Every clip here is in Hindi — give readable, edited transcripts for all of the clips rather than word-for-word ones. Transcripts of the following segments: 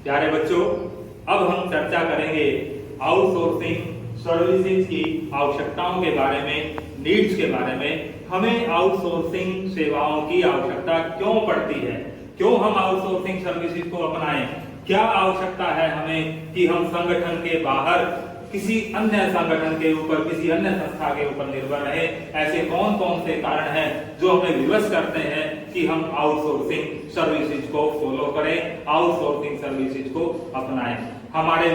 प्यारे बच्चों, अब हम चर्चा करेंगे आउटसोर्सिंग सर्विसेज की आवश्यकताओं के बारे में, नीड्स के बारे में। हमें आउटसोर्सिंग सेवाओं की आवश्यकता क्यों पड़ती है, क्यों हम आउटसोर्सिंग सर्विसेज को अपनाएं, क्या आवश्यकता है हमें कि हम संगठन के बाहर किसी अन्य संगठन के ऊपर, किसी अन्य संस्था के ऊपर निर्भर रहे। ऐसे कौन कौन से कारण हैं जो हमें विवश करते हैं कि हम आउटसोर्सिंग सर्विसेज को फॉलो करें, आउटसोर्सिंग सर्विसेज को अपनाएं। हमारे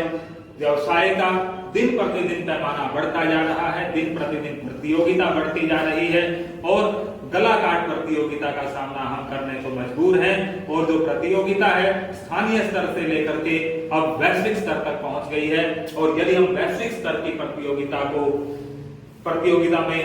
व्यवसाय का दिन प्रतिदिन पैमाना बढ़ता जा रहा है, दिन प्रतिदिन प्रतियोगिता बढ़ती जा रही है और गला काट प्रतियोगिता का सामना हम करने को मजबूर हैं। और जो प्रतियोगिता है स्थानीय स्तर से लेकर के अब वैश्विक स्तर तक पहुंच गई है। और यदि हम वैश्विक स्तर की प्रतियोगिता में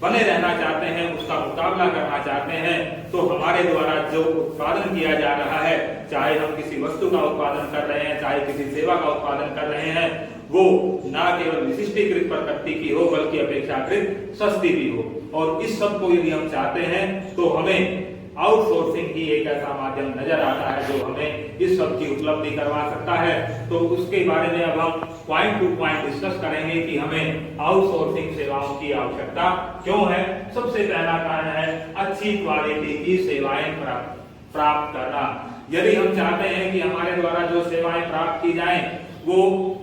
बने रहना चाहते हैं, उसका मुकाबला करना चाहते हैं, तो हमारे द्वारा जो उत्पादन किया जा रहा है, चाहे हम किसी वस्तु का उत्पादन कर रहे हैं, चाहे किसी सेवा का उत्पादन कर रहे हैं, वो ना केवल विशिष्टीकृत प्रकृति की हो बल्कि अपेक्षाकृत सस्ती भी हो। और इस सब को यदि हम चाहते हैं तो हमें आउटसोर्सिंग ही एक ऐसा माध्यम नजर आता है जो हमें इस सब की उपलब्धि करवा सकता है। तो उसके बारे में अब हम पॉइंट टू पॉइंट डिस्कस करेंगे कि हमें आउटसोर्सिंग सेवाओं की आवश्यकता क्यों है। सबसे पहला कारण है अच्छी क्वालिटी की सेवाएं प्राप्त करना। यदि हम चाहते हैं कि हमारे द्वारा जो सेवाएं प्राप्त की जाएं वो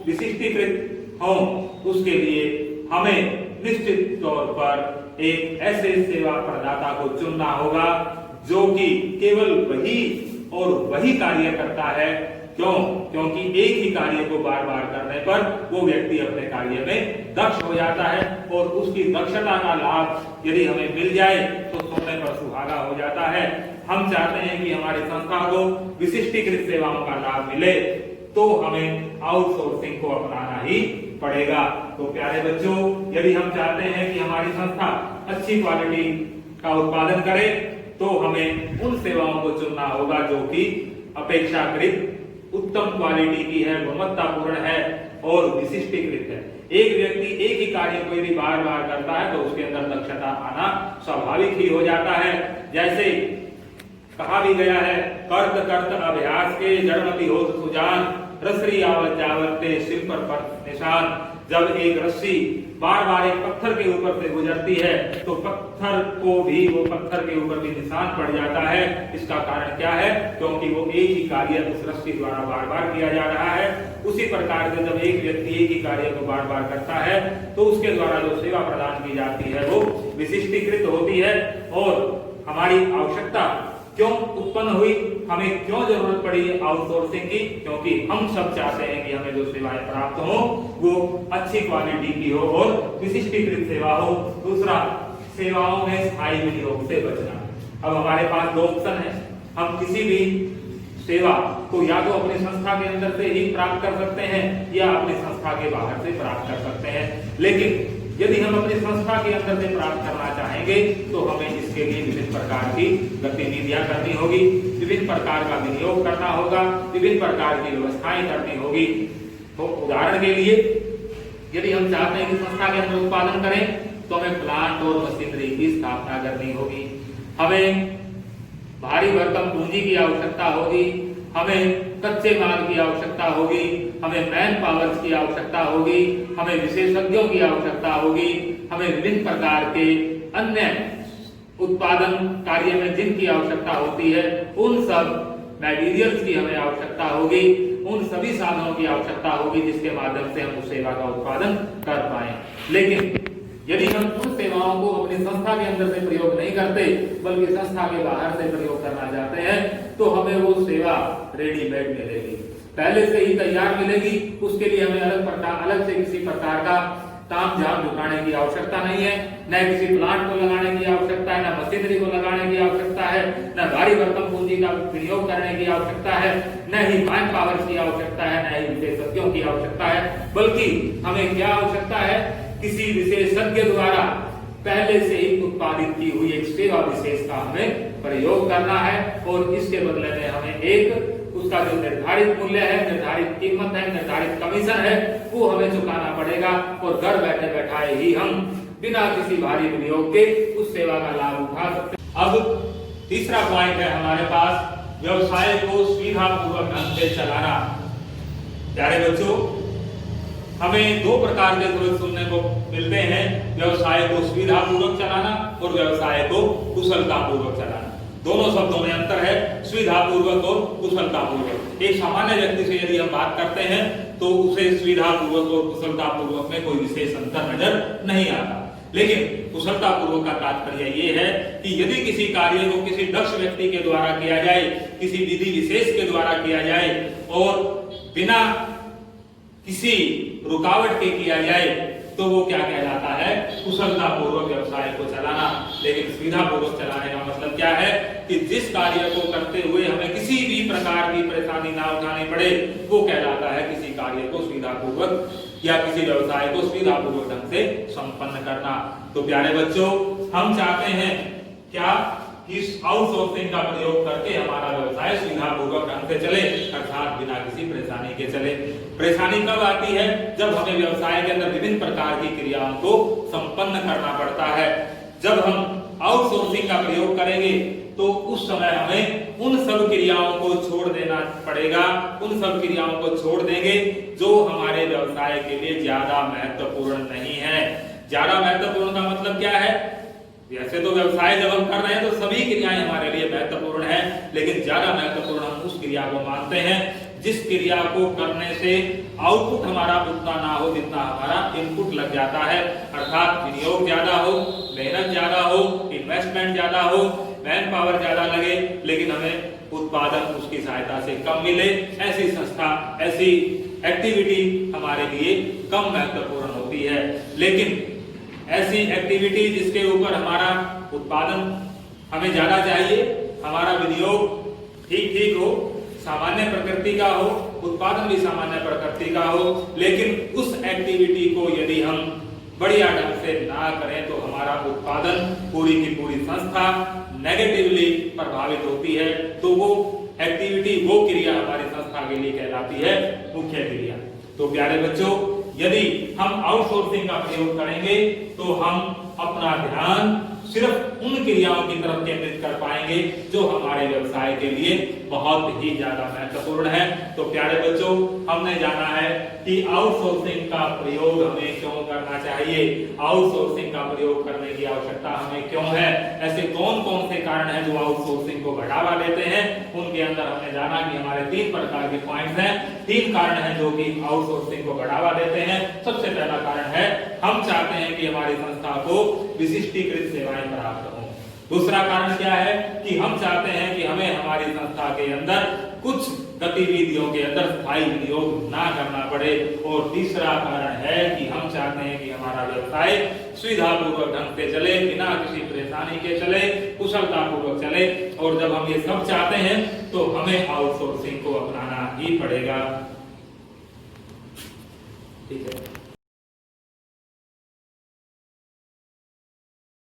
विशिष्टीकृत हों, उसके लिए हमें निश्चित तौर पर एक ऐसे सेवा प्रदाता को चुनना होगा जो कि केवल वही और वही कार्य करता है। क्यों? क्योंकि एक ही कार्य को बार बार करने पर वो व्यक्ति अपने कार्य में दक्ष हो जाता है और उसकी दक्षता का लाभ यदि हमें मिल जाए तो सोने पर सुहागा हो जाता है। हम चाहते हैं कि हमारी संस्था को विशिष्टीकृत सेवाओं का लाभ मिले, तो हमें आउटसोर्सिंग को अपनाना ही पड़ेगा। तो प्यारे बच्चों, यदि हम चाहते हैं कि हमारी संस्था अच्छी क्वालिटी का उत्पादन करे तो हमें उन सेवाओं को चुनना होगा जो कि अपेक्षाकृत उत्तम क्वालिटी की है, गुणवत्तापूर्ण है और विशिष्टीकृत है। एक व्यक्ति एक ही कार्य को यदि बार बार करता है तो उसके अंदर दक्षता आना स्वाभाविक ही हो जाता है। जैसे कहा भी गया है, कर्त कर्त अभ्यास के जड़मति होत सुजान, रसरी आवत जावत ते सिर पर निशान। जब एक रस्सी बार बार एक पत्थर के ऊपर से गुजरती है तो पत्थर को भी, वो पत्थर के ऊपर भी निशान पड़ जाता है। इसका कारण क्या है? क्योंकि वो एक ही कार्य उस रस्सी द्वारा बार बार किया जा रहा है। उसी प्रकार से जब एक व्यक्ति एक ही कार्य को बार बार करता है तो उसके द्वारा जो सेवा प्रदान की जाती है वो विशिष्टीकृत होती है। और हमारी आवश्यकता क्यों उत्पन्न हुई, हमें क्यों जरूरत पड़ी आउटसोर्सिंग की? क्योंकि हम सब चाहते हैं कि हमें जो सेवाएं प्राप्त हो वो अच्छी क्वालिटी की हो और विशिष्टीकृत सेवा हो। दूसरा, सेवाओं में स्थायी विनियोग से बचना। अब हमारे पास दो ऑप्शन है, हम किसी भी सेवा को या तो अपनी संस्था के अंदर से ही प्राप्त कर सकते हैं या अपनी संस्था के बाहर से प्राप्त कर सकते हैं। लेकिन यदि हम अपनी संस्था के अंदर से प्राप्त करना चाहेंगे तो हमें इसके लिए विभिन्न प्रकार की गतिविधियां करनी होगी, विभिन्न प्रकार का विनियोग करना होगा, विभिन्न प्रकार की व्यवस्थाएं करनी होगी। तो उदाहरण के लिए यदि हम चाहते हैं कि संस्था के अंदर उत्पादन करें तो हमें प्लांट और मशीनरी की स्थापना करनी होगी, हमें भारी भरकम पूंजी की आवश्यकता होगी, हमें कच्चे माल की आवश्यकता होगी, हमें मैन पावर्स की आवश्यकता होगी, हमें विशेषज्ञों की आवश्यकता होगी, हमें विभिन्न प्रकार के अन्य उत्पादन कार्य में जिनकी आवश्यकता होती है उन सब मटेरियल्स की हमें आवश्यकता होगी, उन सभी साधनों की आवश्यकता होगी जिसके माध्यम से हम उस सेवा का उत्पादन कर पाए। लेकिन यदि हम उन सेवाओं को अपनी संस्था के अंदर से प्रयोग नहीं करते बल्कि संस्था के बाहर से प्रयोग करना चाहते हैं तो हमें वो सेवा रेडीमेड मिलेगी, पहले से ही तैयार मिलेगी। उसके लिए हमें अलग से किसी प्रकार का ताम झाम जुटाने की आवश्यकता नहीं है, न किसी प्लांट को लगाने की आवश्यकता है, न मशीनरी को लगाने की आवश्यकता है, न भारी भरकम पूंजी का विनियोग करने की आवश्यकता है, न ही मैन पावर की आवश्यकता है, न ही विशेषज्ञों की आवश्यकता है। बल्कि हमें क्या आवश्यकता है? किसी विशेषज्ञ द्वारा पहले से ही उत्पादित की हुई एक सेवा विशेष का हमें प्रयोग करना है और इसके बदले में हमें एक उसका जो निर्धारित मूल्य है, निर्धारित कीमत है, निर्धारित कमीशन है वो हमें चुकाना पड़ेगा। और घर बैठे बैठाए ही हम बिना किसी भारी विनियोग के उस सेवा का लाभ उठा सकते हैं। अब तीसरा पॉइंट है हमारे पास व्यवसाय को सुविधापूर्वक ढंग से चलाना। प्यारे बच्चों, हमें दो प्रकार के शब्द सुनने को मिलते हैं, व्यवसाय को सुविधापूर्वक चलाना और व्यवसाय को कुशलतापूर्वक चलाना। दोनों शब्दों में अंतर है, सुविधापूर्वक और कुशलतापूर्वक। एक सामान्य व्यक्ति से यदि हम बात करते हैं तो उसे सुविधापूर्वक और कुशलतापूर्वक में कोई विशेष अंतर नजर नहीं आता, लेकिन कुशलतापूर्वक का तात्पर्य ये है कि यदि किसी कार्य को किसी दक्ष व्यक्ति के द्वारा किया जाए, किसी विधि विशेष के द्वारा किया जाए और बिना किसी रुकावट के किया जाए तो वो क्या कहलाता है, कुशलतापूर्वक व्यवसाय को चलाना। लेकिन सुविधापूर्वक चलाने का मतलब क्या है कि जिस कार्य को करते हुए हमें किसी भी प्रकार की परेशानी ना उठानी पड़े, वो कहलाता है किसी कार्य को सुविधापूर्वक या किसी व्यवसाय को सुविधापूर्वक ढंग से संपन्न करना। तो प्यारे बच्चों, हम चाहते हैं क्या, इस आउटसोर्सिंग का प्रयोग करके हमारा व्यवसाय सुविधापूर्वक ढंग से चले, अर्थात बिना किसी परेशानी के चले। परेशानी कब आती है, जब हमें व्यवसाय के अंदर विभिन्न प्रकार की क्रियाओं को संपन्न करना पड़ता है। जब हम आउटसोर्सिंग का प्रयोग करेंगे तो उस समय हमें उन सब क्रियाओं को छोड़ देना पड़ेगा, उन सब क्रियाओं को छोड़ देंगे जो हमारे व्यवसाय के लिए ज्यादा महत्वपूर्ण नहीं है। ज्यादा महत्वपूर्ण का मतलब क्या है, वैसे तो व्यवसाय जब हम कर रहे हैं तो सभी क्रियाएं हमारे लिए महत्वपूर्ण है, लेकिन ज्यादा महत्वपूर्ण हम उस क्रिया को मानते हैं जिस क्रिया को करने से आउटपुट हमारा उतना ना हो जितना हमारा इनपुट लग जाता है, अर्थात विनियोग ज्यादा हो, मेहनत ज्यादा हो, इन्वेस्टमेंट ज्यादा हो, मैन पावर ज्यादा लगे, लेकिन हमें उत्पादन उसकी सहायता से कम मिले। ऐसी संस्था, ऐसी एक्टिविटी हमारे लिए कम महत्वपूर्ण होती है। लेकिन ऐसी एक्टिविटी जिसके ऊपर हमारा उत्पादन हमें ज्यादा चाहिए, हमारा विनियोग ठीक हो, सामान्य प्रकृति का हो, उत्पादन भी सामान्य प्रकृति का हो, लेकिन उस एक्टिविटी को यदि हम बढ़िया ढंग से ना करें तो हमारा उत्पादन, पूरी की पूरी संस्था नेगेटिवली प्रभावित होती है। तो वो एक्टिविटी, वो क्रिया हमारी संस्था के लिए कहलाती है मुख्य क्रिया। तो प्यारे बच्चों, यदि हम आउटसोर्सिंग का प्रयोग करेंगे तो हम अपना ध्यान सिर्फ उन क्रियाओं की तरफ केंद्रित कर पाएंगे जो हमारे व्यवसाय के लिए बहुत ही ज्यादा महत्वपूर्ण है। तो प्यारे बच्चों, हमने जाना है कि आउटसोर्सिंग का प्रयोग हमें क्यों करना चाहिए, आउटसोर्सिंग का प्रयोग करने की आवश्यकता हमें क्यों है, ऐसे कौन कौन से कारण हैं जो आउटसोर्सिंग को बढ़ावा देते हैं। उनके अंदर हमने जाना कि हमारे 3 प्रकार के पॉइंट्स हैं, 3 कारण हैं जो कि आउटसोर्सिंग को बढ़ावा देते हैं। सबसे पहला कारण है, हम चाहते हैं कि हमारी संस्था को विशिष्टीकृत सेवाएं प्राप्त हों। दूसरा कारण क्या है कि हम चाहते हैं कि हमें हमारी संस्था के अंदर कुछ गतिविधियों के अंदर स्थायी विनियोग ना करना पड़े। और तीसरा कारण है कि हम चाहते हैं कि हमारा व्यवसाय सुविधापूर्वक ढंग से चले, बिना किसी परेशानी के चले, कुशलतापूर्वक चले। और जब हम ये सब चाहते हैं तो हमें आउटसोर्सिंग को अपनाना ही पड़ेगा। ठीक है।